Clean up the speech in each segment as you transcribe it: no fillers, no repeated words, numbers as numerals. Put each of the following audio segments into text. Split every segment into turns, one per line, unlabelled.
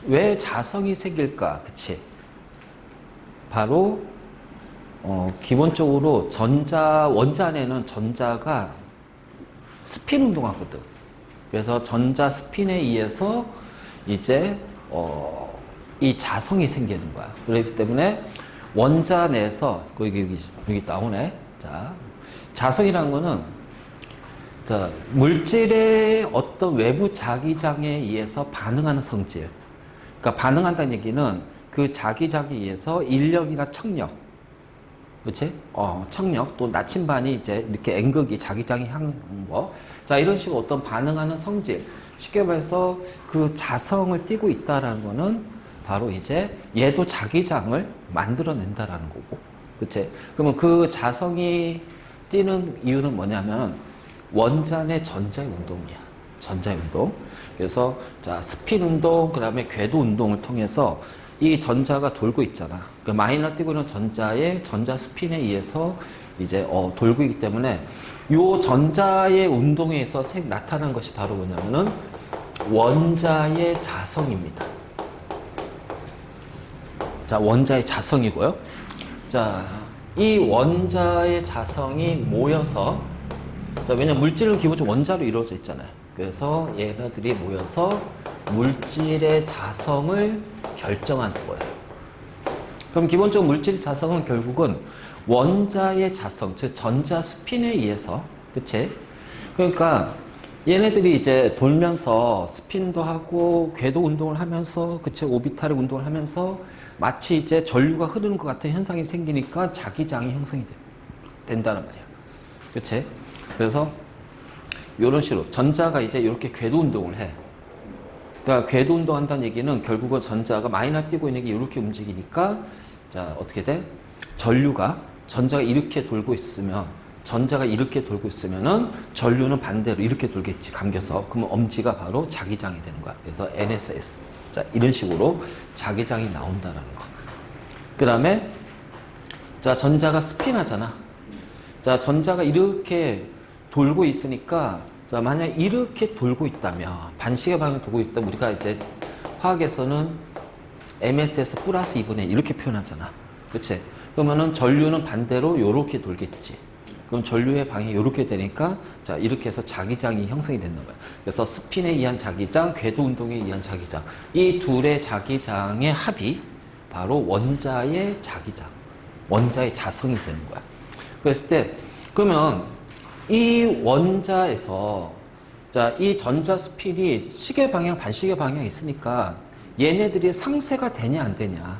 왜 자성이 생길까? 그치? 바로, 기본적으로 원자 안에는 전자가 스핀 운동하거든. 그래서 전자 스핀에 의해서 이제, 이 자성이 생기는 거야. 그렇기 때문에 원자 내에서, 여기 나오네. 자, 자성이라는 거는, 자, 물질의 어떤 외부 자기장에 의해서 반응하는 성질. 그러니까 반응한다는 얘기는 그 자기장에 의해서 인력이나 청력, 그치? 청력, 또 나침반이 이제 이렇게 N극이 자기장이 향한 거. 자, 이런 식으로 어떤 반응하는 성질. 쉽게 말해서 그 자성을 띠고 있다라는 거는 바로 이제 얘도 자기장을 만들어낸다라는 거고. 그치? 그러면 그 자성이 띠는 이유는 뭐냐면 원자 내 전자의 운동이야. 전자의 운동. 그래서 자, 스핀 운동, 그 다음에 궤도 운동을 통해서 이 전자가 돌고 있잖아. 그 마이너 띄고 있는 전자의 전자 스핀에 의해서 이제 돌고 있기 때문에 요 전자의 운동에 의해서 나타난 것이 바로 뭐냐면은 원자의 자성입니다. 자, 원자의 자성이고요. 자, 이 원자의 자성이 모여서, 자, 왜냐면 물질은 기본적으로 원자로 이루어져 있잖아요. 그래서 얘네들이 모여서 물질의 자성을 결정하는 거예요. 그럼 기본적으로 물질의 자성은 결국은 원자의 자성, 즉 전자 스핀에 의해서, 그치? 그러니까 얘네들이 이제 돌면서 스핀도 하고 궤도 운동을 하면서, 그치? 오비탈의 운동을 하면서 마치 이제 전류가 흐르는 것 같은 현상이 생기니까 자기장이 형성이 된다는 말이야. 그치? 그래서 이런 식으로 전자가 이제 이렇게 궤도 운동을 해. 그러니까 궤도 운동 한다는 얘기는 결국은 전자가 마이너 띄고 있는 게 이렇게 움직이니까, 자, 어떻게 돼? 전자가 이렇게 돌고 있으면, 전자가 이렇게 돌고 있으면은 전류는 반대로 이렇게 돌겠지, 감겨서. 그러면 엄지가 바로 자기장이 되는 거야. 그래서 NSS. 자, 이런 식으로 자기장이 나온다라는 거. 그 다음에, 자, 전자가 스핀하잖아. 자, 전자가 이렇게 돌고 있으니까, 자, 만약 이렇게 돌고 있다면, 반시계 방향 돌고 있다면, 우리가 이제 화학에서는 MSS 플러스 2분의 1 이렇게 표현하잖아. 그치? 그러면은 전류는 반대로 이렇게 돌겠지. 그럼 전류의 방향이 이렇게 되니까, 자, 이렇게 해서 자기장이 형성이 되는 거야. 그래서 스핀에 의한 자기장, 궤도 운동에 의한 자기장. 이 둘의 자기장의 합이 바로 원자의 자기장, 원자의 자성이 되는 거야. 그랬을 때, 그러면 이 원자에서, 자, 이 전자 스핀이 시계 방향, 반시계 방향이 있으니까 얘네들이 상쇄가 되냐, 안 되냐.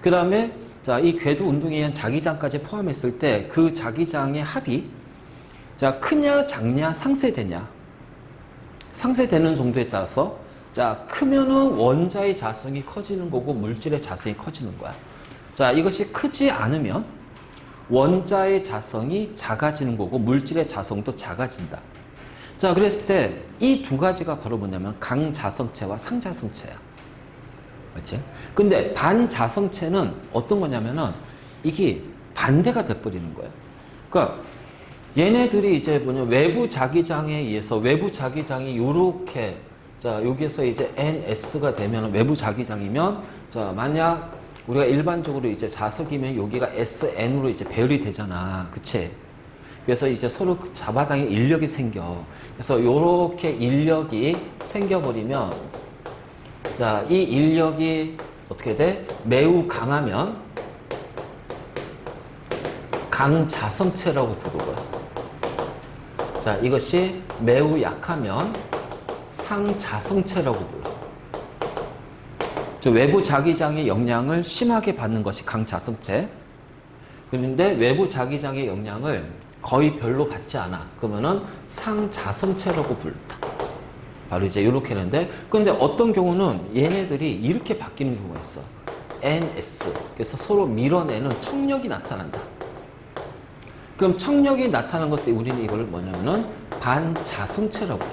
그 다음에, 자, 이 궤도 운동에 의한 자기장까지 포함했을 때 그 자기장의 합이, 자, 크냐, 작냐, 상쇄되냐. 상쇄되는 정도에 따라서, 자, 크면은 원자의 자성이 커지는 거고 물질의 자성이 커지는 거야. 자, 이것이 크지 않으면 원자의 자성이 작아지는 거고 물질의 자성도 작아진다. 자, 그랬을 때 이 두 가지가 바로 뭐냐면 강자성체와 상자성체야. 그렇지? 근데 반자성체는 어떤 거냐면은 이게 반대가 돼버리는 거예요. 그러니까 얘네들이 이제 외부 자기장에 의해서 외부 자기장이 요렇게, 자, 여기에서 이제 NS가 되면 외부 자기장이면, 자, 만약 우리가 일반적으로 이제 자석이면 여기가 SN으로 이제 배열이 되잖아. 그치? 그래서 이제 서로 그 자바당에 인력이 생겨. 그래서 요렇게 인력이 생겨버리면, 자, 이 인력이 어떻게 돼? 매우 강하면 강자성체라고 부르고요. 자, 이것이 매우 약하면 상자성체라고 불러. 저 외부 자기장의 영향을 심하게 받는 것이 강자성체. 그런데 외부 자기장의 영향을 거의 별로 받지 않아. 그러면은 상자성체라고 부른다. 바로 이제 이렇게 하는데, 그런데 어떤 경우는 얘네들이 이렇게 바뀌는 경우가 있어. NS. 그래서 서로 밀어내는 청력이 나타난다. 그럼 청력이 나타난 것을 우리는 이걸 뭐냐면은 반자성체라고 해요.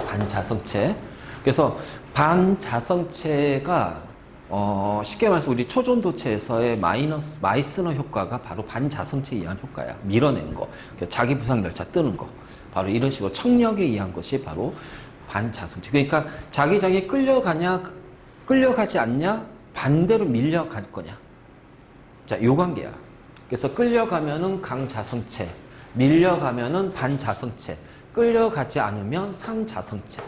반자성체. 그래서 반자성체가 쉽게 말해서 우리 초전도체에서의 마이스너 효과가 바로 반자성체에 의한 효과야. 밀어내는 거. 자기 부상 열차 뜨는 거. 바로 이런 식으로 청력에 의한 것이 바로 반자성체. 그러니까 자기장이 끌려가냐, 끌려가지 않냐, 반대로 밀려갈 거냐. 자, 요 관계야. 그래서 끌려가면은 강자성체, 밀려가면은 반자성체, 끌려가지 않으면 상자성체.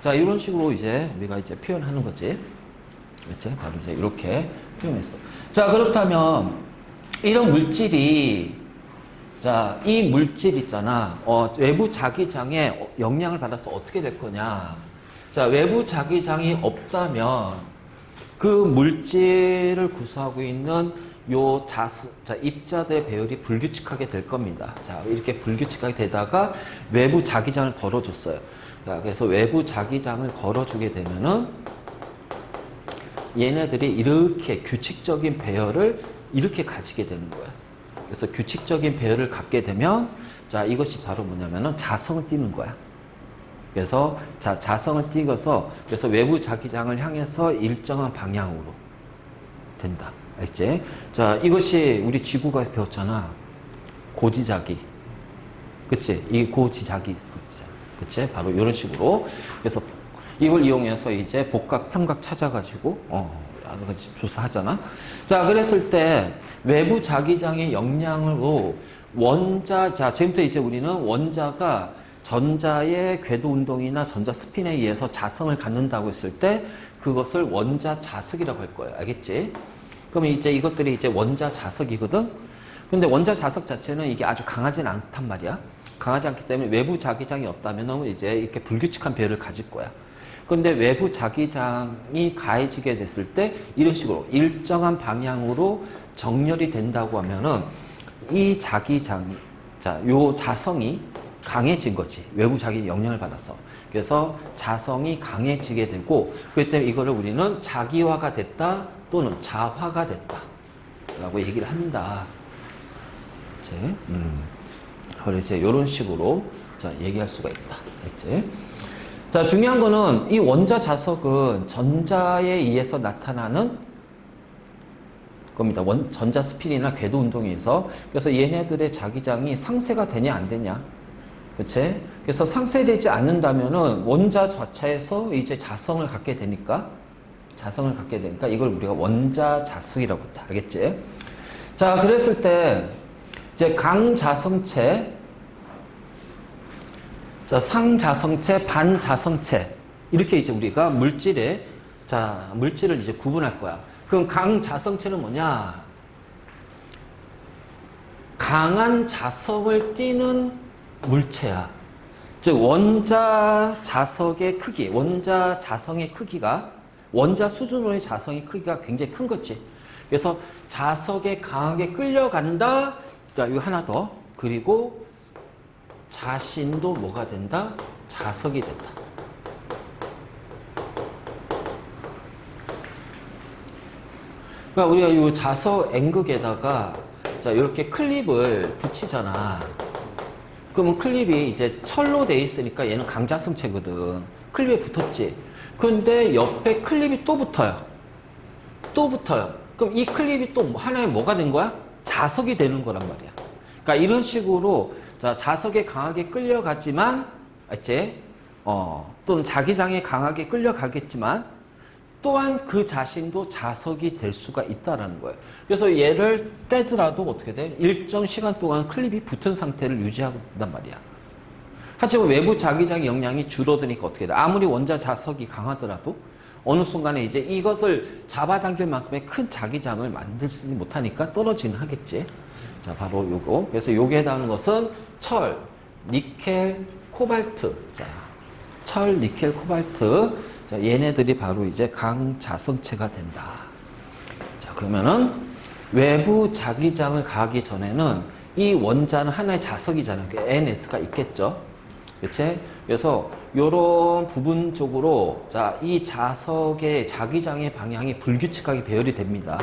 자, 이런 식으로 이제 우리가 이제 표현하는 거지. 그렇지? 바로 이제 이렇게 표현했어. 자, 그렇다면 이런 물질이, 자, 이 물질 있잖아. 외부 자기장에 영향을 받아서 어떻게 될 거냐. 자, 외부 자기장이 없다면 그 물질을 구성하고 있는 요 자, 입자들의 배열이 불규칙하게 될 겁니다. 자, 이렇게 불규칙하게 되다가 외부 자기장을 걸어줬어요. 자, 그래서 외부 자기장을 걸어주게 되면은 얘네들이 이렇게 규칙적인 배열을 이렇게 가지게 되는 거야. 그래서 규칙적인 배열을 갖게 되면, 자, 이것이 바로 뭐냐면은 자성을 띠는 거야. 그래서 자, 자성을 띠어서 그래서 외부 자기장을 향해서 일정한 방향으로 된다. 알지? 자, 이것이 우리 지구가 배웠잖아. 고지자기. 그치? 이 고지자기. 그치? 바로 이런 식으로. 그래서 이걸 이용해서 이제 복각, 편각 찾아가지고, 여러 가지 조사하잖아. 자, 그랬을 때 외부 자기장의 영향으로 자, 지금부터 이제 우리는 원자가 전자의 궤도 운동이나 전자 스핀에 의해서 자성을 갖는다고 했을 때 그것을 원자 자석이라고 할 거예요. 알겠지? 그러면 이제 이것들이 이제 원자 자석이거든? 근데 원자 자석 자체는 이게 아주 강하진 않단 말이야. 강하지 않기 때문에 외부 자기장이 없다면 이제 이렇게 불규칙한 배열을 가질 거야. 그런데 외부 자기장이 가해지게 됐을 때 이런 식으로 일정한 방향으로 정렬이 된다고 하면은 이 자기장, 자, 요 자성이 강해진 거지. 외부 자기 영향을 받아서. 그래서 자성이 강해지게 되고, 그렇기 때문에 이거를 우리는 자기화가 됐다 또는 자화가 됐다 라고 얘기를 한다. 그치? 그래서 이제 이런 식으로 자, 얘기할 수가 있다. 알지? 자, 중요한 거는 이 원자 자석은 전자에 의해서 나타나는 겁니다. 전자 스핀이나 궤도 운동에 의해서. 그래서 얘네들의 자기장이 상쇄가 되냐 안 되냐. 그치? 그래서 상쇄되지 않는다면은 원자 자체에서 이제 자성을 갖게 되니까 이걸 우리가 원자 자석이라고 했다. 알겠지? 자, 그랬을 때 이제 강자성체, 자, 상자성체, 반자성체 이렇게 이제 우리가 물질을 이제 구분할 거야. 그럼 강자성체는 뭐냐? 강한 자성을 띠는 물체야. 즉 원자 자석의 크기, 원자 자성의 크기가 원자 수준으로의 자성의 크기가 굉장히 큰 거지. 그래서 자석에 강하게 끌려간다. 자, 이거 하나 더. 그리고 자신도 뭐가 된다? 자석이 된다. 그러니까 우리가 이 자석 N극에다가 자, 이렇게 클립을 붙이잖아. 그러면 클립이 이제 철로 돼 있으니까 얘는 강자성체거든. 클립에 붙었지. 그런데 옆에 클립이 또 붙어요. 그럼 이 클립이 또 하나의 뭐가 된 거야? 자석이 되는 거란 말이야. 그러니까 이런 식으로 자, 자석에 강하게 끌려가지만, 이제 또는 자기장에 강하게 끌려가겠지만 또한 그 자신도 자석이 될 수가 있다라는 거예요. 그래서 얘를 떼더라도 어떻게 돼? 일정 시간 동안 클립이 붙은 상태를 유지한단 말이야. 하지만 외부 자기장 영향이 줄어드니까 어떻게 돼? 아무리 원자 자석이 강하더라도 어느 순간에 이제 이것을 잡아당길 만큼의 큰 자기장을 만들지 못하니까 떨어지긴 하겠지. 자, 바로 요거. 그래서 요게 해당하는 것은 철, 니켈, 코발트. 자, 철, 니켈, 코발트. 자, 얘네들이 바로 이제 강자성체가 된다. 자, 그러면은 외부 자기장을 가하기 전에는 이 원자는 하나의 자석이잖아요. NS가 있겠죠. 그치? 그래서 요런 부분 쪽으로 자, 이 자석의 자기장의 방향이 불규칙하게 배열이 됩니다.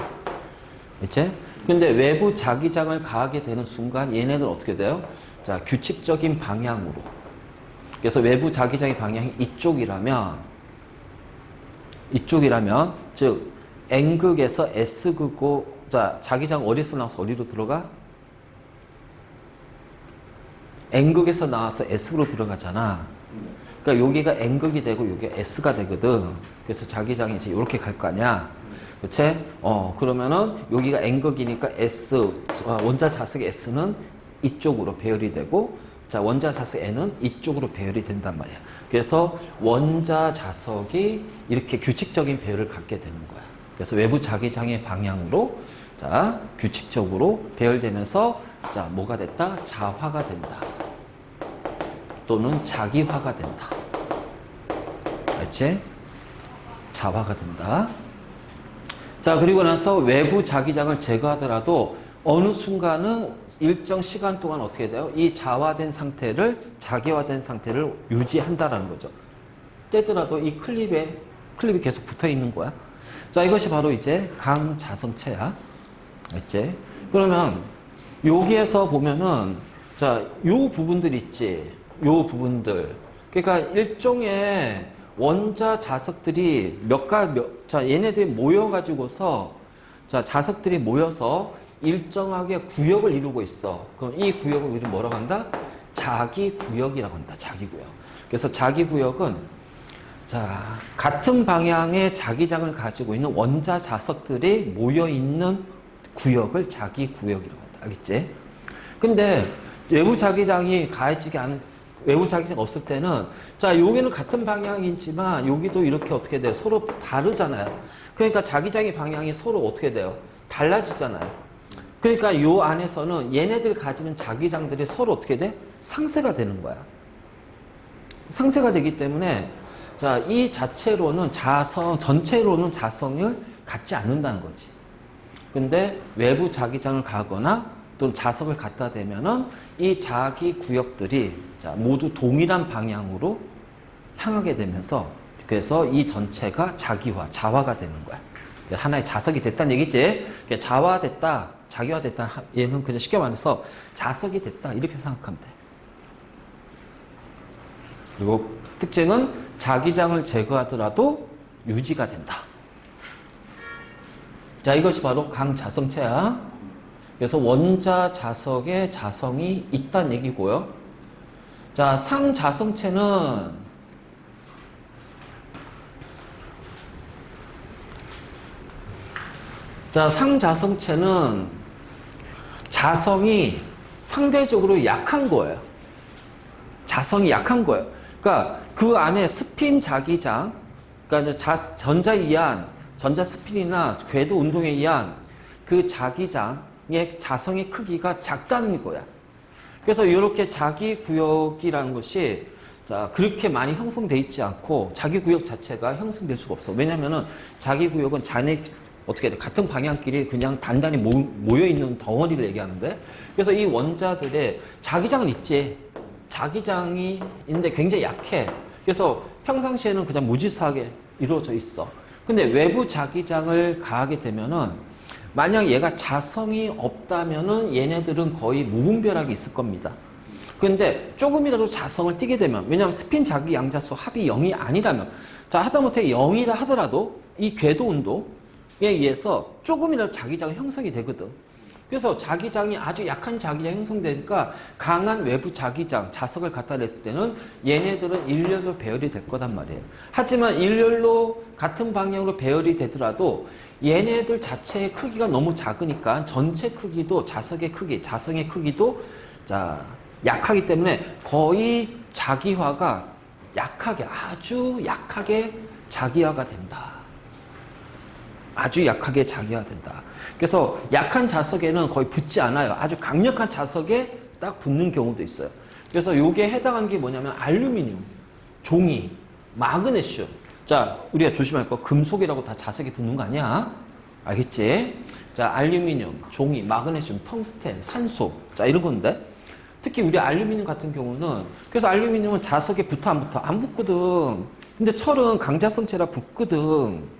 그치? 근데 외부 자기장을 가하게 되는 순간 얘네들은 어떻게 돼요? 자, 규칙적인 방향으로. 그래서 외부 자기장의 방향이 이쪽이라면 즉 N극에서 S극으로 자, 자기장 어디서 나와서 어디로 들어가? N극에서 나와서 S극으로 들어가잖아. 그러니까 여기가 N극이 되고 여기가 S가 되거든. 그래서 자기장이 이제 이렇게 갈 거 아니야. 그치? 그러면은 여기가 N극이니까 S, 원자 자석 S는 이쪽으로 배열이 되고, 자, 원자 자석 N은 이쪽으로 배열이 된단 말이야. 그래서 원자 자석이 이렇게 규칙적인 배열을 갖게 되는 거야. 그래서 외부 자기장의 방향으로, 자, 규칙적으로 배열되면서, 자, 뭐가 됐다? 자화가 된다. 또는 자기화가 된다. 알지? 자화가 된다. 자, 그리고 나서 외부 자기장을 제거하더라도 어느 순간은 일정 시간 동안 어떻게 돼요? 이 자화된 상태를, 자기화된 상태를 유지한다라는 거죠. 떼더라도 이 클립이 계속 붙어 있는 거야. 자, 이것이 바로 이제 강자성체야. 알지? 그러면 여기에서 보면은, 자, 요 부분들 있지? 요 부분들. 그러니까 일종의 원자 자석들이 자, 얘네들이 모여가지고서, 자, 자석들이 모여서 일정하게 구역을 이루고 있어. 그럼 이 구역을 우리 뭐라고 한다? 자기구역이라고 한다. 자기구역. 그래서 자기구역은, 자, 같은 방향의 자기장을 가지고 있는 원자 자석들이 모여있는 구역을 자기구역이라고 한다. 알겠지? 근데 외부 자기장이 가해지지 않은, 외부 자기장 없을 때는, 자, 여기는 같은 방향이지만 여기도 이렇게 어떻게 돼요? 서로 다르잖아요. 그러니까 자기장의 방향이 서로 어떻게 돼요? 달라지잖아요. 그러니까 요 안에서는 얘네들 가지는 자기장들이 서로 어떻게 돼? 상쇄가 되는 거야. 상쇄가 되기 때문에, 자, 이 자체로는 전체로는 자성을 갖지 않는다는 거지. 근데 외부 자기장을 가거나 또는 자석을 갖다 대면은 이 자기 구역들이, 자, 모두 동일한 방향으로 향하게 되면서, 그래서 이 전체가 자화가 되는 거야. 하나의 자석이 됐다는 얘기지. 자화됐다, 자기화됐다. 얘는 그냥 쉽게 말해서 자석이 됐다, 이렇게 생각하면 돼. 그리고 특징은 자기장을 제거하더라도 유지가 된다. 자, 이것이 바로 강자성체야. 그래서 원자 자석에 자성이 있다는 얘기고요. 자, 상자성체는, 자, 상자성체는 자성이 상대적으로 약한 거예요. 자성이 약한 거예요. 그러니까 그 안에 스핀 자기장, 그러니까 전자이한, 전자스핀이나 궤도 운동에 의한 그 자기장의 자성의 크기가 작다는 거야. 그래서 이렇게 자기구역이라는 것이, 자, 그렇게 많이 형성되어 있지 않고 자기구역 자체가 형성될 수가 없어. 왜냐면은 자기구역은 어떻게 돼? 같은 방향끼리 그냥 단단히 모여있는 덩어리를 얘기하는데, 그래서 이 원자들의 자기장은 있지. 자기장이 있는데 굉장히 약해. 그래서 평상시에는 그냥 무질서하게 이루어져 있어. 근데 외부 자기장을 가하게 되면은, 만약 얘가 자성이 없다면은 얘네들은 거의 무분별하게 있을 겁니다. 그런데 조금이라도 자성을 띠게 되면, 왜냐하면 스핀 자기 양자수 합이 0이 아니라면, 자, 하다못해 0이라 하더라도 이 궤도 운동에 의해서 조금이라도 자기장이 형성이 되거든. 그래서 자기장이 아주 약한 자기장이 형성되니까 강한 외부 자기장, 자석을 갖다 냈을 때는 얘네들은 일렬로 배열이 될 거단 말이에요. 하지만 일렬로 같은 방향으로 배열이 되더라도 얘네들 자체의 크기가 너무 작으니까 전체 크기도, 자석의 크기, 자성의 크기도, 자, 약하기 때문에 거의 자기화가 약하게, 아주 약하게 자기화가 된다. 아주 약하게 자기화된다. 그래서 약한 자석에는 거의 붙지 않아요. 아주 강력한 자석에 딱 붙는 경우도 있어요. 그래서 요게 해당하는 게 뭐냐면 알루미늄, 종이, 마그네슘. 자, 우리가 조심할 거, 금속이라고 다 자석이 붙는 거 아니야? 알겠지? 자, 알루미늄, 종이, 마그네슘, 텅스텐, 산소. 자, 이런 건데. 특히 우리 알루미늄 같은 경우는, 그래서 알루미늄은 자석에 붙어 안 붙어? 안 붙거든. 근데 철은 강자성체라 붙거든.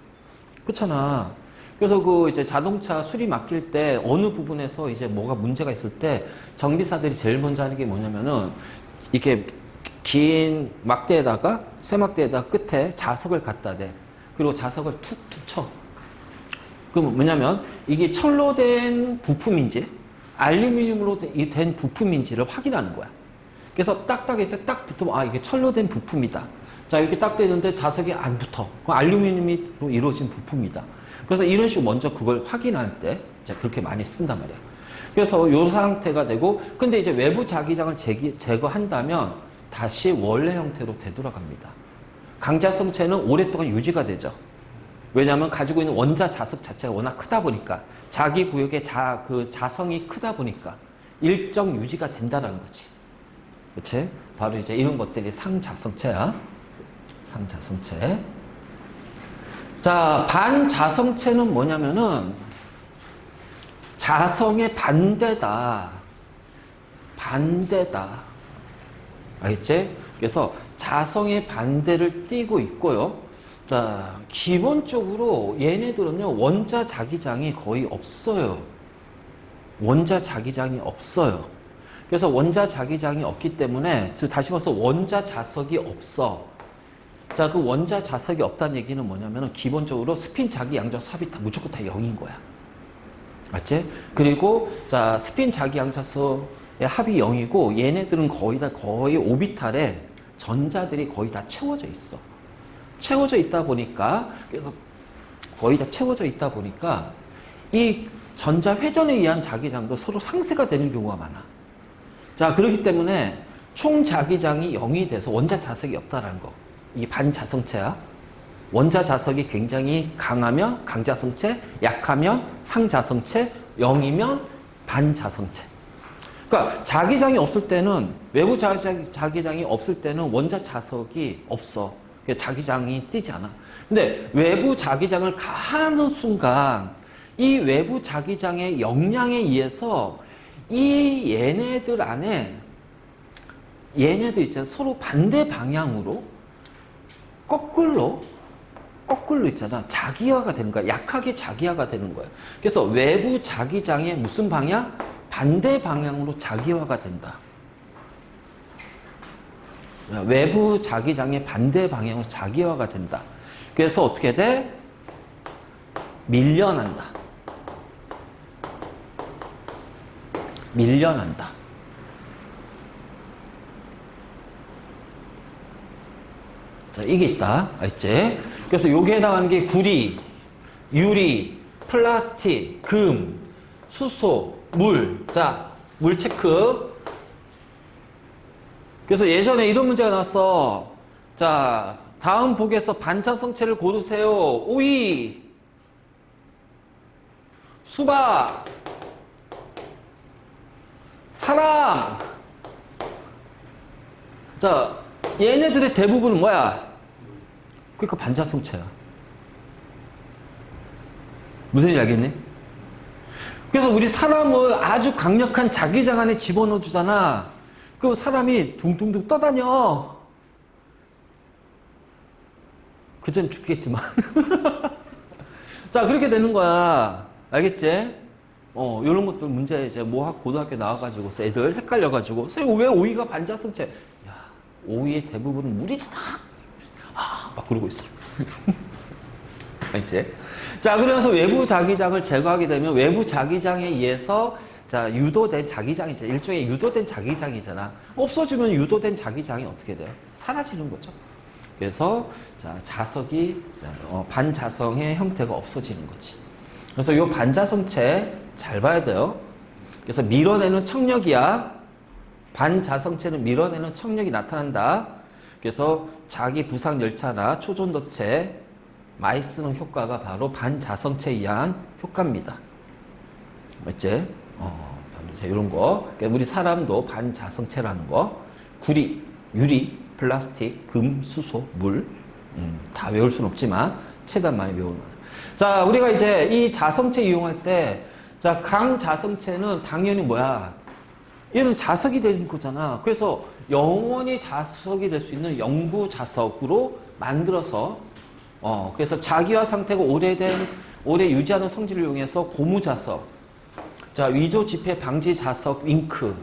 그렇잖아. 그래서 그 이제 자동차 수리 맡길 때 어느 부분에서 이제 뭐가 문제가 있을 때 정비사들이 제일 먼저 하는 게 뭐냐면은, 이렇게 긴 막대에다가, 쇠막대에다가 끝에 자석을 갖다 대. 그리고 자석을 툭툭 쳐. 그럼 뭐냐면 이게 철로 된 부품인지 알루미늄으로 된 부품인지를 확인하는 거야. 그래서 딱딱했을 때 딱 붙으면 아 이게 철로 된 부품이다. 자 이렇게 딱 되는데 자석이 안 붙어. 그 알루미늄으로 이루어진 부품이다. 그래서 이런 식으로 먼저 그걸 확인할 때 그렇게 많이 쓴단 말이야. 그래서 이 상태가 되고 근데 이제 외부 자기장을 제거한다면 다시 원래 형태로 되돌아갑니다. 강자성체는 오랫동안 유지가 되죠. 왜냐하면 가지고 있는 원자 자석 자체가 워낙 크다 보니까 자기 구역의 자성이 크다 보니까 일정 유지가 된다는 거지. 그치? 바로 이제 이런 것들이 상자성체야. 상자성체. 자, 반자성체는 뭐냐면은 자성의 반대다. 반대다. 알겠지? 그래서 자성의 반대를 띠고 있고요. 자, 기본적으로 얘네들은요, 원자 자기장이 거의 없어요. 원자 자기장이 없어요. 그래서 원자 자기장이 없기 때문에, 즉, 다시 말해서 원자 자석이 없어. 자, 그 원자 자석이 없다는 얘기는 뭐냐면은, 기본적으로 스핀 자기 양자 수합이 다 무조건 다 0인 거야. 맞지? 그리고, 자, 스핀 자기 양자수의 합이 0이고, 얘네들은 거의 오비탈에 전자들이 거의 다 채워져 있어. 채워져 있다 보니까, 그래서 거의 다 채워져 있다 보니까, 이 전자 회전에 의한 자기장도 서로 상쇄가 되는 경우가 많아. 자, 그렇기 때문에 총 자기장이 0이 돼서 원자 자석이 없다라는 거. 이게 반자성체야. 원자 자석이 굉장히 강하면 강자성체, 약하면 상자성체, 0이면 반자성체. 그러니까 자기장이 없을 때는 외부 자기장이 없을 때는 원자 자석이 없어. 자기장이 뜨지 않아. 근데 외부 자기장을 가하는 순간 이 외부 자기장의 역량에 의해서 이 얘네들 안에 얘네들 있잖아. 서로 반대 방향으로 거꾸로 있잖아. 자기화가 되는 거야. 약하게 자기화가 되는 거야. 그래서 외부 자기장의 무슨 방향? 반대 방향으로 자기화가 된다. 외부 자기장의 반대 방향으로 자기화가 된다. 그래서 어떻게 돼? 밀려난다. 밀려난다. 자, 이게 있다. 알지? 그래서 여기에 해당하는 게 구리, 유리, 플라스틱, 금, 수소, 물. 자, 물 체크. 그래서 예전에 이런 문제가 나왔어. 자, 다음 복에서 반자성체를 고르세요. 오이, 수박, 사랑. 자, 얘네들의 대부분은 뭐야? 그러니까 반자성체야. 무슨 얘기 알겠니? 그래서 우리 사람을 아주 강력한 자기장 안에 집어넣어 주잖아. 그 사람이 둥둥둥 떠다녀. 그전 죽겠지만. 자, 그렇게 되는 거야. 알겠지? 요런 것들 문제 이제 모학 고등학교 나와가지고 애들 헷갈려가지고 선생님 왜 오이가 반자성체? 야, 오이의 대부분은 물이잖아. 막 그러고 있어. 알겠지? 자, 그래서 외부 자기장을 제거하게 되면 외부 자기장에 의해서 자, 유도된 자기장이잖아. 일종의 유도된 자기장이잖아. 없어지면 유도된 자기장이 어떻게 돼요? 사라지는 거죠. 그래서 자, 자석이 반자성의 형태가 없어지는 거지. 그래서 이 반자성체 잘 봐야 돼요. 그래서 밀어내는 청력이야. 반자성체는 밀어내는 청력이 나타난다. 그래서 자기 부상 열차나 초전도체 많이 쓰는 효과가 바로 반자성체에 의한 효과입니다. 맞지? 자, 이런 거. 그러니까 우리 사람도 반자성체라는 거. 구리, 유리, 플라스틱, 금, 수소, 물. 다 외울 수는 없지만 최대한 많이 외우는. 자, 우리가 이제 이 자성체 이용할 때, 자, 강자성체는 당연히 뭐야? 얘는 자석이 되는 거잖아. 그래서 영원히 자석이 될 수 있는 영구 자석으로 만들어서, 그래서 자기화 상태가 오래 유지하는 성질을 이용해서 고무 자석, 자, 위조 지폐 방지 자석, 잉크.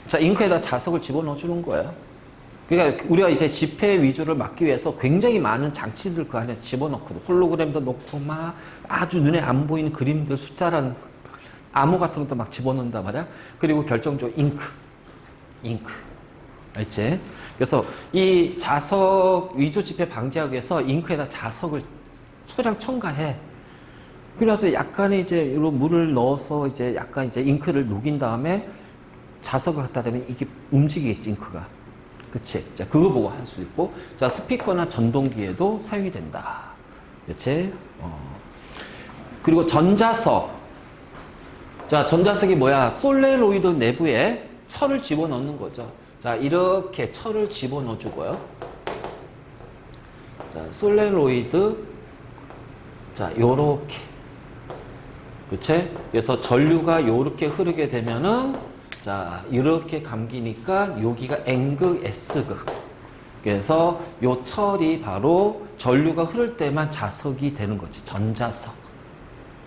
자, 잉크에다 자석을 집어넣어 주는 거야. 그러니까 우리가 이제 지폐 위조를 막기 위해서 굉장히 많은 장치들 그 안에 집어넣거든. 홀로그램도 넣고 막 아주 눈에 안 보이는 그림들, 숫자란 암호 같은 것도 막 집어넣는단 말이야. 그리고 결정적으로 잉크. 잉크. 알지? 그래서 이 자석 위조 지폐 방지하기 위해서 잉크에다 자석을 소량 첨가해. 그래서 약간의 이제 이런 물을 넣어서 이제 약간 이제 잉크를 녹인 다음에 자석을 갖다 대면 이게 움직이겠지, 잉크가. 그치? 자, 그거 보고 할 수 있고. 자, 스피커나 전동기에도 사용이 된다. 그치? 그리고 전자석. 자, 전자석이 뭐야? 솔레로이드 내부에 철을 집어넣는 거죠. 자, 이렇게 철을 집어넣어 주고요. 자, 솔레로이드. 자, 요렇게. 그치? 그래서 전류가 요렇게 흐르게 되면은, 자, 이렇게 감기니까 여기가 N극, S극. 그래서 요 철이 바로 전류가 흐를 때만 자석이 되는 거지. 전자석.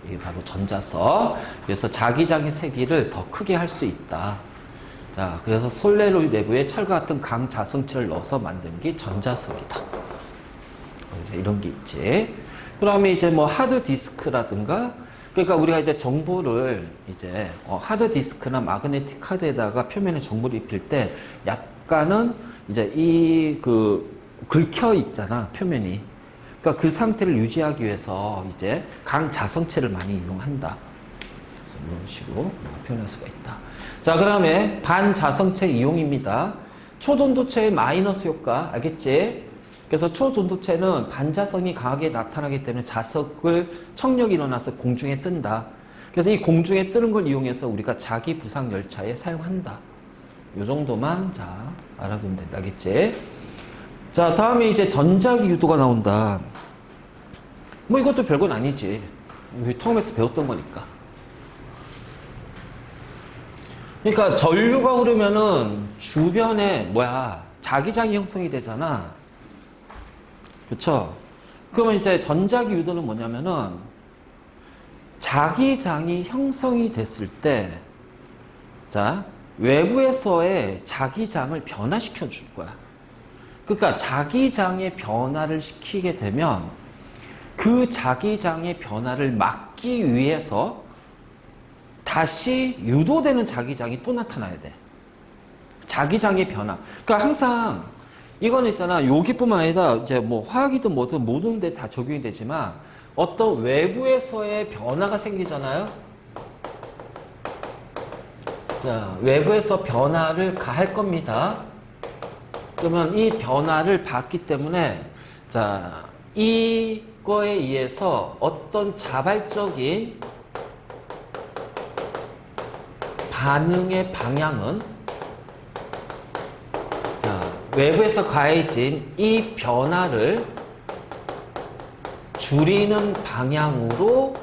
이게 바로 전자석. 그래서 자기장의 세기를 더 크게 할 수 있다. 자, 그래서 솔레로이드 내부에 철과 같은 강자성체를 넣어서 만든 게 전자석이다. 그래서 이런 게 있지. 그 다음에 이제 뭐 하드디스크라든가, 그러니까 우리가 이제 정보를 이제 하드디스크나 마그네틱 카드에다가 표면에 정보를 입힐 때 약간은 이제 이 긁혀 있잖아, 표면이. 그러니까 그 상태를 유지하기 위해서 이제 강자성체를 많이 이용한다. 이런 식으로 표현할 수가 있다. 자, 그 다음에 반자성체 이용입니다. 초전도체의 마이너스 효과, 알겠지? 그래서 초전도체는 반자성이 강하게 나타나기 때문에 자석을 청력이 일어나서 공중에 뜬다. 그래서 이 공중에 뜨는 걸 이용해서 우리가 자기 부상 열차에 사용한다. 이 정도만 자 알아두면 된다. 알겠지? 자, 다음에 이제 전자기 유도가 나온다. 뭐 이것도 별건 아니지. 우리 처음에서 배웠던 거니까. 그러니까 전류가 흐르면은 주변에 뭐야 자기장이 형성이 되잖아. 그쵸? 그러면 이제 전자기 유도는 뭐냐면은 자기장이 형성이 됐을 때, 자, 외부에서의 자기장을 변화시켜 줄 거야. 그러니까 자기장의 변화를 시키게 되면 그 자기장의 변화를 막기 위해서 다시 유도되는 자기장이 또 나타나야 돼. 자기장의 변화. 그러니까 항상 이건 있잖아. 여기뿐만 아니라 이제 뭐 화학이든 뭐든 모든 데 다 적용이 되지만 어떤 외부에서의 변화가 생기잖아요. 자, 외부에서 변화를 가할 겁니다. 그러면 이 변화를 받기 때문에 자, 이거에 의해서 어떤 자발적인 반응의 방향은 자, 외부에서 가해진 이 변화를 줄이는 방향으로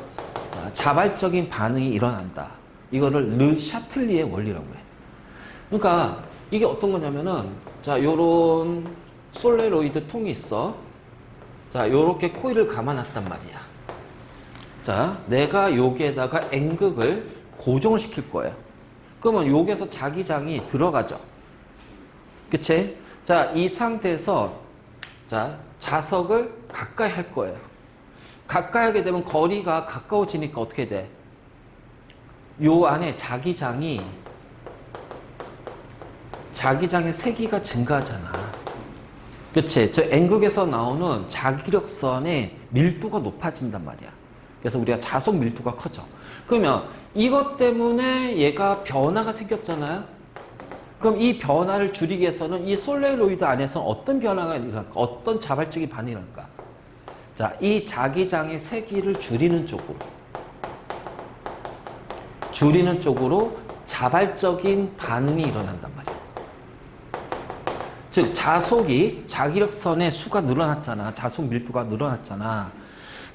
자발적인 반응이 일어난다. 이거를 르 샤틀리의 원리라고 해. 그러니까 이게 어떤 거냐면은 자, 요런 솔레로이드 통이 있어. 자, 요렇게 코일을 감아놨단 말이야. 자, 내가 여기에다가 N극을 고정을 시킬 거예요. 그러면 여기에서 자기장이 들어가죠. 그치? 자, 이 상태에서 자, 자석을 가까이 할 거예요. 가까이 하게 되면 거리가 가까워지니까 어떻게 돼? 요 안에 자기장의 세기가 증가하잖아. 그치? 저 N극에서 나오는 자기력선의 밀도가 높아진단 말이야. 그래서 우리가 자석 밀도가 커져. 그러면 이것 때문에 얘가 변화가 생겼잖아요. 그럼 이 변화를 줄이기 위해서는 이 솔레로이드 안에서는 어떤 변화가 일어날까? 어떤 자발적인 반응이 일어날까? 자, 이 자기장의 세기를 줄이는 쪽으로 자발적인 반응이 일어난단 말이에요. 즉, 자속이 자기력선의 수가 늘어났잖아. 자속 밀도가 늘어났잖아.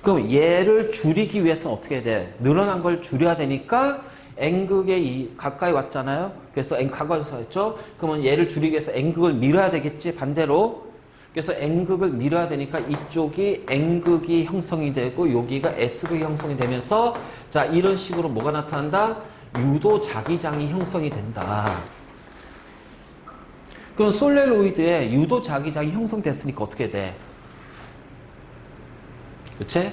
그럼 얘를 줄이기 위해서는 어떻게 해야 돼? 늘어난 걸 줄여야 되니까 N극에 가까이 왔잖아요. 그래서 N 가까이 왔죠. 그러면 얘를 줄이기 위해서 N극을 밀어야 되겠지, 반대로. 그래서 N극을 밀어야 되니까 이쪽이 N극이 형성이 되고 여기가 S극이 형성이 되면서 자, 이런 식으로 뭐가 나타난다? 유도 자기장이 형성이 된다. 그럼 솔레로이드에 유도 자기장이 형성됐으니까 어떻게 돼? 그치?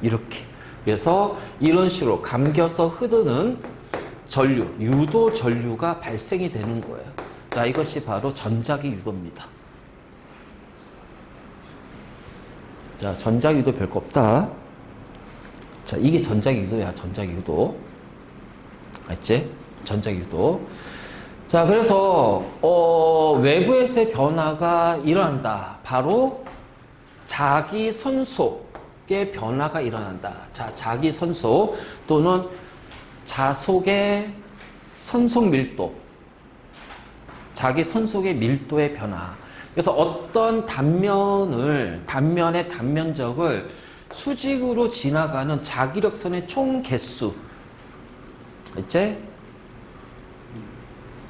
이렇게. 그래서 이런 식으로 감겨서 흐르는 전류, 유도 전류가 발생이 되는 거예요. 자, 이것이 바로 전자기 유도입니다. 자, 전자기 유도 별거 없다. 자, 이게 전자기 유도야, 전자기 유도. 알지? 전자기 유도. 자, 그래서, 외부에서의 변화가 일어난다. 바로 자기 손속의 변화가 일어난다. 자, 자기 손속 또는 자속의 선속 밀도. 자기 손속의 밀도의 변화. 그래서 어떤 단면의 단면적을 수직으로 지나가는 자기력선의 총 개수. 알지?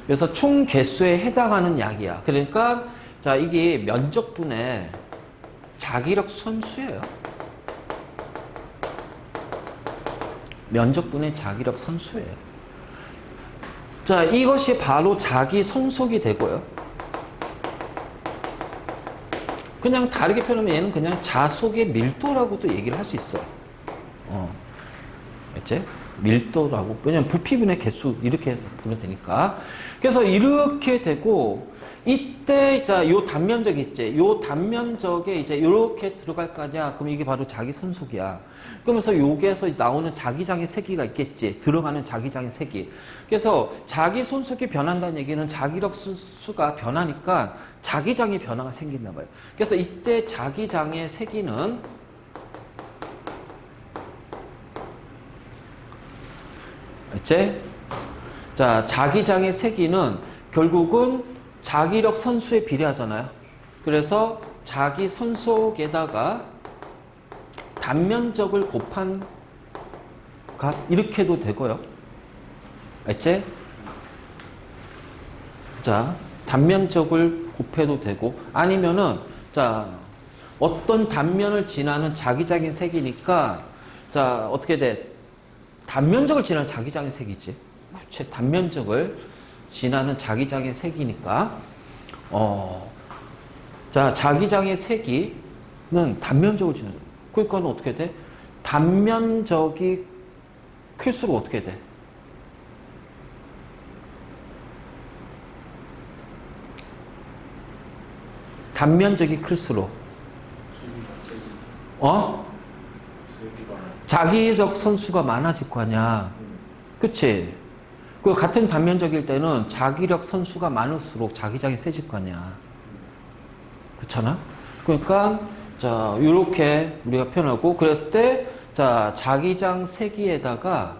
그래서 총 개수에 해당하는 약이야. 그러니까, 자, 이게 면적분의 자기력 선수예요. 면적분의 자기력 선수예요. 자, 이것이 바로 자기 손속이 되고요. 그냥 다르게 표현하면 얘는 그냥 자속의 밀도라고도 얘기를 할 수 있어요. 알지? 밀도라고. 왜냐면 부피분의 개수 이렇게 보면 되니까. 그래서 이렇게 되고, 이때, 자, 요 단면적 있지? 요 단면적에 이제 요렇게 들어갈 거 아니야? 그럼 이게 바로 자기 손속이야. 그러면서 여기에서 나오는 자기장의 세기가 있겠지? 들어가는 자기장의 세기. 그래서 자기 손속이 변한다는 얘기는 자기력 수가 변하니까 자기장의 변화가 생긴단 말이에요. 그래서 이때 자기장의 세기는 알지? 자, 자기장의 세기는 결국은 자기력 선수에 비례하잖아요. 그래서 자기 손속에다가 단면적을 곱한 값 이렇게 해도 되고요. 알지? 자, 단면적을 곱해도 되고 아니면은 자, 어떤 단면을 지나는 자기장의 색이니까 자, 어떻게 돼? 단면적을 지나는 자기장의 색이지. 그치? 단면적을 지나는 자기장의 색이니까 자, 자기장의 세기는 단면적을 지나죠. 그러니까 어떻게 돼? 단면적이 클수록 어떻게 돼? 단면적이 클수록 자기적 선수가 많아질 거 아니야. 그치? 그 같은 단면적일 때는 자기력 선수가 많을수록 자기장이 세질 거 아니야. 그렇잖아? 그러니까 자, 요렇게 우리가 표현하고 그랬을 때 자, 자기장 세기에다가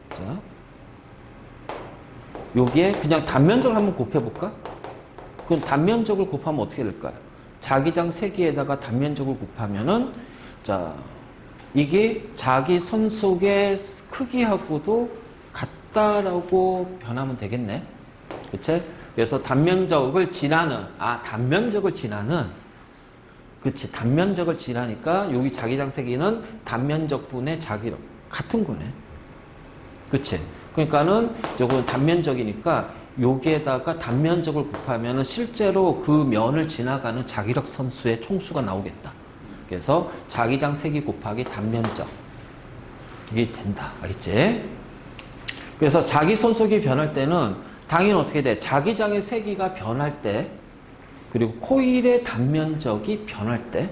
자, 여기에 그냥 단면적을 한번 곱해 볼까? 그럼 단면적을 곱하면 어떻게 될까요? 자기장 세기에다가 단면적을 곱하면은 자, 이게 자기 손속의 크기하고도 같다라고 변하면 되겠네. 그치? 그래서 단면적을 지나는, 단면적을 지나는, 그치? 단면적을 지나니까 여기 자기장 세기는 단면적분의 자기력. 같은 거네. 그치? 그러니까는 저건 단면적이니까 여기에다가 단면적을 곱하면은 실제로 그 면을 지나가는 자기력 선수의 총수가 나오겠다. 그래서 자기장 세기 곱하기 단면적. 이게 된다. 알겠지? 그래서 자기 손속이 변할 때는 당연히 어떻게 돼? 자기장의 세기가 변할 때 그리고 코일의 단면적이 변할 때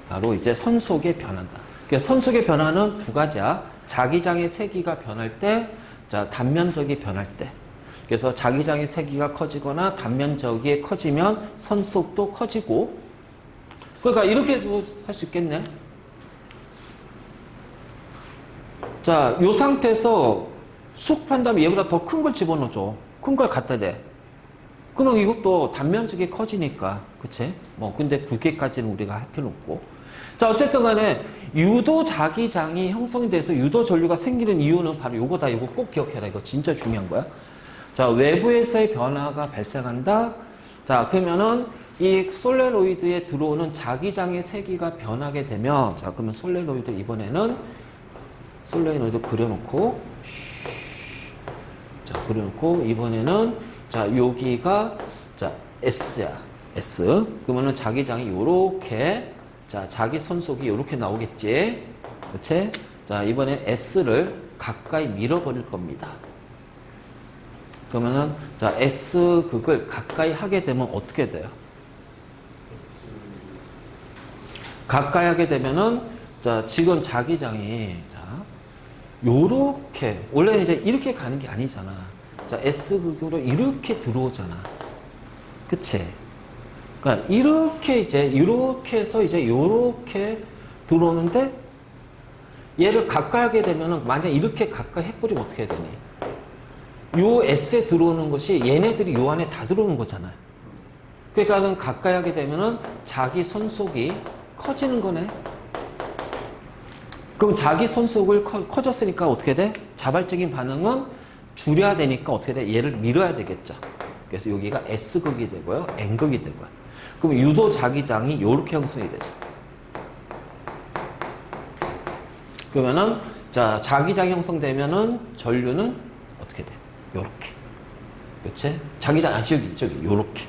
바로 이제 선속에 변한다. 그래서 선속의 변화는 두 가지야. 자기장의 세기가 변할 때, 자, 단면적이 변할 때. 그래서 자기장의 세기가 커지거나 단면적이 커지면 선속도 커지고 그러니까 이렇게도 할 수 있겠네. 자, 요 상태에서 수급한 다음에 얘보다 더 큰 걸 집어넣어줘. 큰 걸 갖다 대. 그러면 이것도 단면적이 커지니까. 그치? 근데 그게까지는 우리가 할 필요 없고. 자, 어쨌든 간에 유도 자기장이 형성이 돼서 유도 전류가 생기는 이유는 바로 요거다. 이거 꼭 기억해라. 이거 진짜 중요한 거야. 자, 외부에서의 변화가 발생한다. 자, 그러면은 이 솔레노이드에 들어오는 자기장의 세기가 변하게 되면 자, 그러면 솔레노이드 이번에는 솔레노이드 그려놓고 자, 그려놓고 이번에는 자, 여기가 자, S야. S. 그러면은 자기장이 요렇게 자, 자기 손속이 요렇게 나오겠지. 그치? 자, 이번엔 S를 가까이 밀어버릴 겁니다. 그러면은 자 S극을 가까이 하게 되면 어떻게 돼요? 가까이 하게 되면은 자 지금 자기장이 자 요렇게 원래 이제 이렇게 가는 게 아니잖아. 자 S극으로 이렇게 들어오잖아. 그치? 그러니까 이렇게 이제 이렇게 해서 이제 요렇게 들어오는데 얘를 가까이 하게 되면은 만약 이렇게 가까이 해버리면 어떻게 되니? 요 S에 들어오는 것이 얘네들이 요 안에 다 들어오는 거잖아요. 그러니까는 가까이 하게 되면은 자기 손속이 커지는 거네. 그럼 자기 손속을 커졌으니까 어떻게 돼? 자발적인 반응은 줄여야 되니까 어떻게 돼? 얘를 밀어야 되겠죠. 그래서 여기가 S극이 되고요. N극이 되고요. 그럼 유도 자기장이 이렇게 형성이 되죠. 그러면은 자 자기장이 형성되면은 전류는 어떻게 돼? 요렇게. 그렇지? 자기장 아주 이쪽이 요렇게.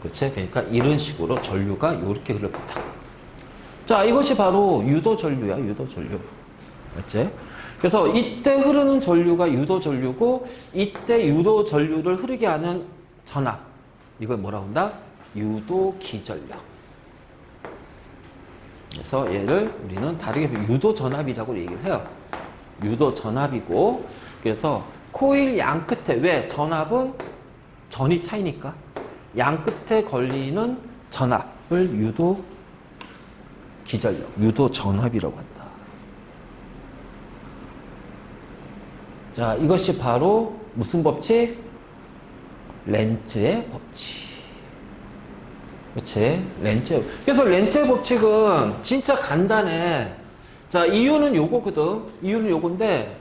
그렇지? 그러니까 이런 식으로 전류가 요렇게 흐릅니다. 자, 이것이 바로 유도 전류야, 유도 전류. 맞지? 그래서 이때 흐르는 전류가 유도 전류고 이때 유도 전류를 흐르게 하는 전압. 이걸 뭐라고 한다? 유도 기전력. 그래서 얘를 우리는 다르게 유도 전압이라고 얘기를 해요. 유도 전압이고 그래서 코일 양 끝에 왜? 전압은 전이 차이니까 양 끝에 걸리는 전압을 유도 기전력, 유도 전압이라고 한다. 자, 이것이 바로 무슨 법칙? 렌츠의 법칙. 그치? 렌츠. 그래서 렌츠의 법칙은 진짜 간단해. 자, 이유는 요거거든. 이유는 요건데,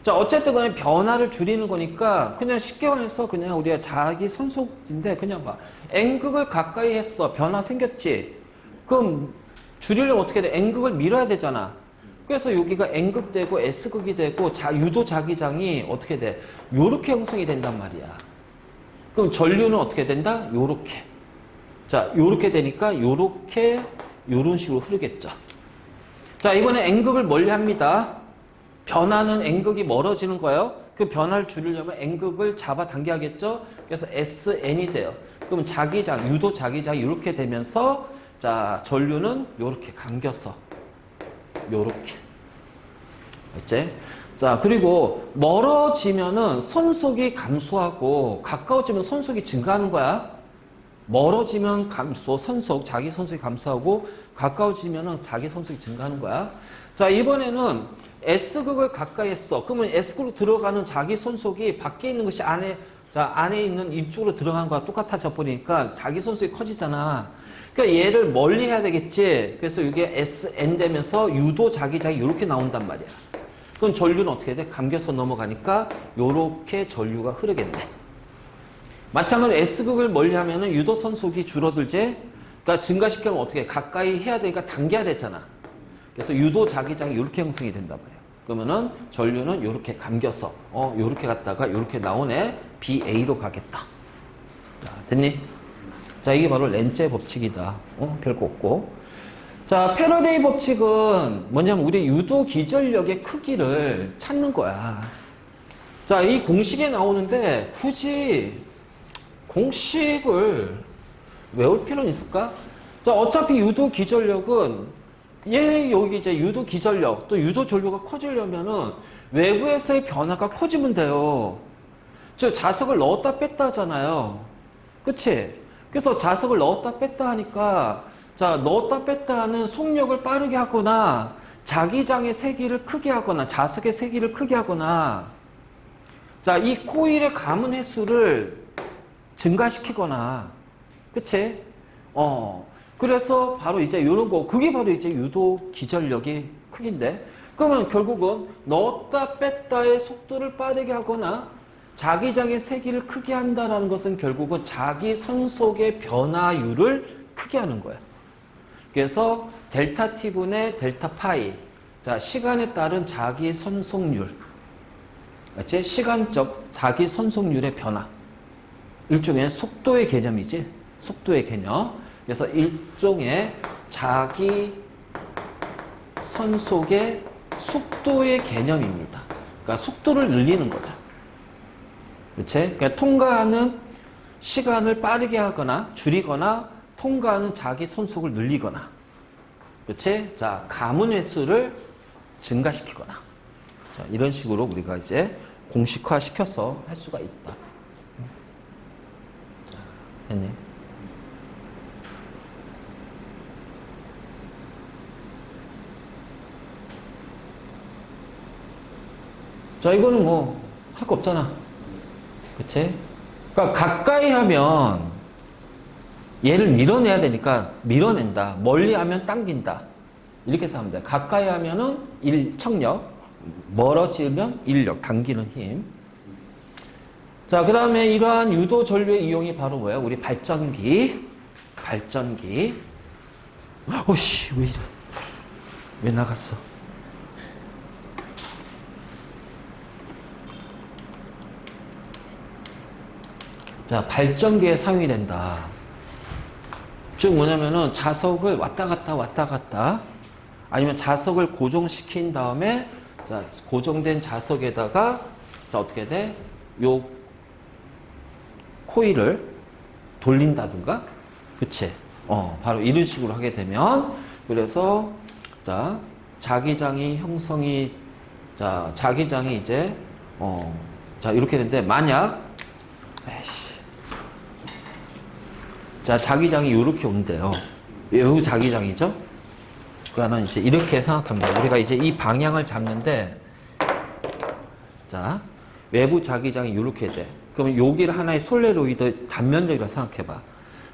자, 어쨌든 간에 변화를 줄이는 거니까, 그냥 쉽게 말해서 그냥 우리가 자기 손속인데, 그냥 봐. N극을 가까이 했어. 변화 생겼지? 그럼 줄이려면 어떻게 돼? N극을 밀어야 되잖아. 그래서 여기가 N극 되고 S극이 되고 유도 자기장이 어떻게 돼? 요렇게 형성이 된단 말이야. 그럼 전류는 어떻게 된다? 요렇게. 자, 요렇게 되니까 요렇게 요런 식으로 흐르겠죠. 자, 이번에 N극을 멀리 합니다. 변화는 N극이 멀어지는 거예요. 그 변화를 줄이려면 N극을 잡아당겨야겠죠. 그래서 SN이 돼요. 그럼 자기장, 유도 자기장이 이렇게 되면서 자, 전류는 요렇게 감겨서 요렇게. 알지? 자, 그리고 멀어지면은 선속이 감소하고 가까워지면 선속이 증가하는 거야. 멀어지면 감소, 선속, 자기 선속이 감소하고 가까워지면은 자기 선속이 증가하는 거야. 자, 이번에는 S극을 가까이 했어. 그러면 S극으로 들어가는 자기 선속이 밖에 있는 것이 안에 있는 입쪽으로 들어간 거와 똑같아져 버리니까 자기 선속이 커지잖아. 그러니까 얘를 멀리 해야 되겠지. 그래서 이게 SN 되면서 유도 자기장이 이렇게 나온단 말이야. 그럼 전류는 어떻게 돼? 감겨서 넘어가니까 이렇게 전류가 흐르겠네. 마찬가지로 S극을 멀리 하면은 유도 선속이 줄어들지. 그러니까 증가시키면 어떻게 해? 가까이 해야 되니까 당겨야 되잖아. 그래서 유도 자기장이 이렇게 형성이 된단 말이야. 그러면은 전류는 이렇게 감겨서 이렇게 갔다가 이렇게 나오네. BA로 가겠다. 자, 됐니? 자, 이게 바로 렌츠의 법칙이다. 별거 없고. 자, 패러데이 법칙은 뭐냐면 우리 유도 기전력의 크기를 찾는 거야. 자, 이 공식에 나오는데 굳이 공식을 외울 필요는 있을까? 자, 어차피 유도 기전력은 여기 이제 유도 기전력 또 유도 전류가 커지려면은 외부에서의 변화가 커지면 돼요. 즉 자석을 넣었다 뺐다 하잖아요. 그치? 그래서 자석을 넣었다 뺐다 하니까 자, 넣었다 뺐다 하는 속력을 빠르게 하거나 자기장의 세기를 크게 하거나 자석의 세기를 크게 하거나 자, 이 코일의 감은 횟수를 증가시키거나 그치? 그래서 바로 이제 이런 거 그게 바로 이제 유도 기전력의 크기인데 그러면 결국은 넣었다 뺐다의 속도를 빠르게 하거나 자기장의 세기를 크게 한다는 것은 결국은 자기 선속의 변화율을 크게 하는 거예요. 그래서 델타 T분의 델타 파이. 자, 시간에 따른 자기 선속률. 맞지? 시간적 자기 선속률의 변화. 일종의 속도의 개념이지. 속도의 개념. 그래서 일종의 자기 선속의 속도의 개념입니다. 그러니까 속도를 늘리는 거죠. 그치? 그러니까 통과하는 시간을 빠르게 하거나 줄이거나 통과하는 자기 손속을 늘리거나, 그치? 자, 가문 횟수를 증가시키거나, 자, 이런 식으로 우리가 이제 공식화 시켜서 할 수가 있다. 자, 됐네. 자, 이거는 뭐 할 거 없잖아. 그치? 그러니까 가까이 하면 얘를 밀어내야 되니까 밀어낸다. 멀리 하면 당긴다. 이렇게 생각하면 돼. 가까이 하면은 척력, 멀어지면 인력, 당기는 힘. 자, 그 다음에 이러한 유도 전류의 이용이 바로 뭐예요? 우리 발전기. 발전기. 어씨, 왜 이래? 왜 나갔어? 자, 발전기에 사용이 된다. 즉 뭐냐면은 자석을 왔다 갔다 아니면 자석을 고정시킨 다음에 자, 고정된 자석에다가 자, 어떻게 돼? 요 코일을 돌린다든가, 그치? 바로 이런 식으로 하게 되면, 그래서 자, 자기장이 형성이, 자, 자기장이 이제 자, 이렇게 되는데, 만약 자, 자기장이 이렇게 온대요. 여기 자기장이죠? 그거는 이제 이렇게 생각합니다. 우리가 이제 이 방향을 잡는데, 자, 외부 자기장이 이렇게 돼. 그러면 여기를 하나의 솔레로이드 단면적이라 생각해봐.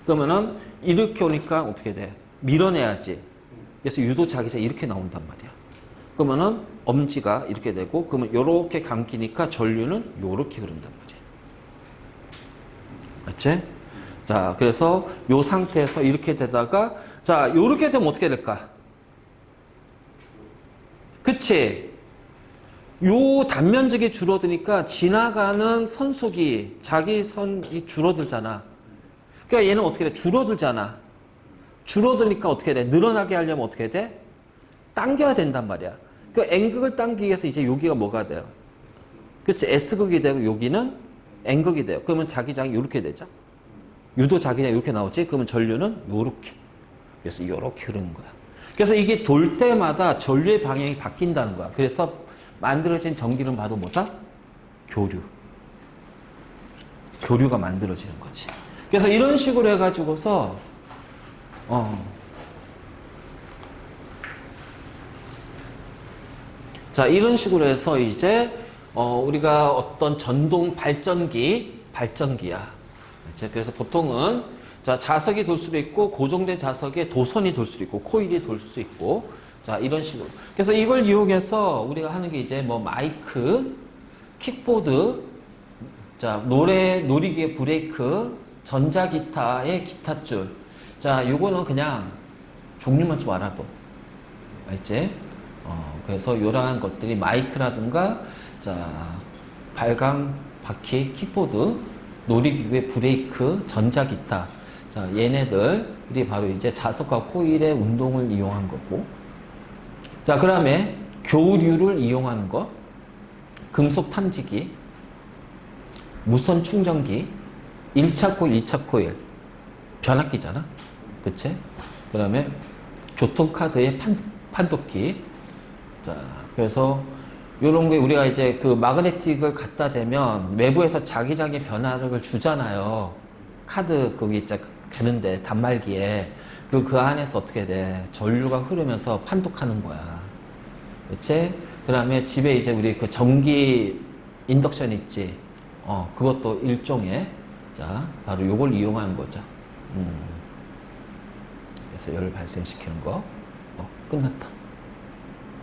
그러면은 이렇게 오니까 어떻게 돼? 밀어내야지. 그래서 유도 자기장이 이렇게 나온단 말이야. 그러면은 엄지가 이렇게 되고, 그러면 이렇게 감기니까 전류는 이렇게 흐른단 말이야. 맞지? 자, 그래서 요 상태에서 이렇게 되다가, 자, 요렇게 되면 어떻게 될까? 그치? 요 단면적이 줄어드니까 지나가는 선속이, 자기 선이 줄어들잖아. 그러니까 얘는 어떻게 돼? 줄어들잖아. 줄어드니까 어떻게 돼? 늘어나게 하려면 어떻게 돼? 당겨야 된단 말이야. 그 N극을 당기기 위해서 이제 여기가 뭐가 돼요? 그치? S극이 되고 여기는 N극이 돼요. 그러면 자기장이 이렇게 되죠. 유도 자기장이 이렇게 나오지? 그러면 전류는 요렇게. 그래서 요렇게 흐르는 거야. 그래서 이게 돌 때마다 전류의 방향이 바뀐다는 거야. 그래서 만들어진 전기는 바로 뭐다? 교류. 교류가 만들어지는 거지. 그래서 이런 식으로 해가지고서, 자, 이런 식으로 해서 이제, 우리가 어떤 전동 발전기야. 그래서 보통은 자, 자석이 돌 수도 있고 고정된 자석에 도선이 돌 수도 있고 코일이 돌 수 있고 자, 이런 식으로. 그래서 이걸 이용해서 우리가 하는 게 이제 뭐 마이크, 킥보드, 자, 놀이기의 브레이크, 전자기타의 기타줄. 자, 요거는 그냥 종류만 좀 알아도. 알지? 그래서 요러한 것들이 마이크라든가 자, 발광 바퀴, 킥보드, 놀이기구의 브레이크, 전자기타. 자, 얘네들이 바로 이제 자석과 코일의 운동을 이용한 거고. 자, 그 다음에 교류를 이용하는 거. 금속 탐지기, 무선 충전기, 1차 코일, 2차 코일. 변압기잖아. 그치? 그 다음에 교통카드의 판독기. 자, 그래서 요런 게 우리가 이제 그 마그네틱을 갖다 대면 외부에서 자기장의 변화를 주잖아요. 카드 거기 있자 되는데 단말기에 그 안에서 어떻게 돼? 전류가 흐르면서 판독하는 거야. 그치? 그 다음에 집에 이제 우리 그 전기 인덕션 있지? 그것도 일종의 자, 바로 요걸 이용하는 거죠. 그래서 열을 발생시키는 거. 끝났다.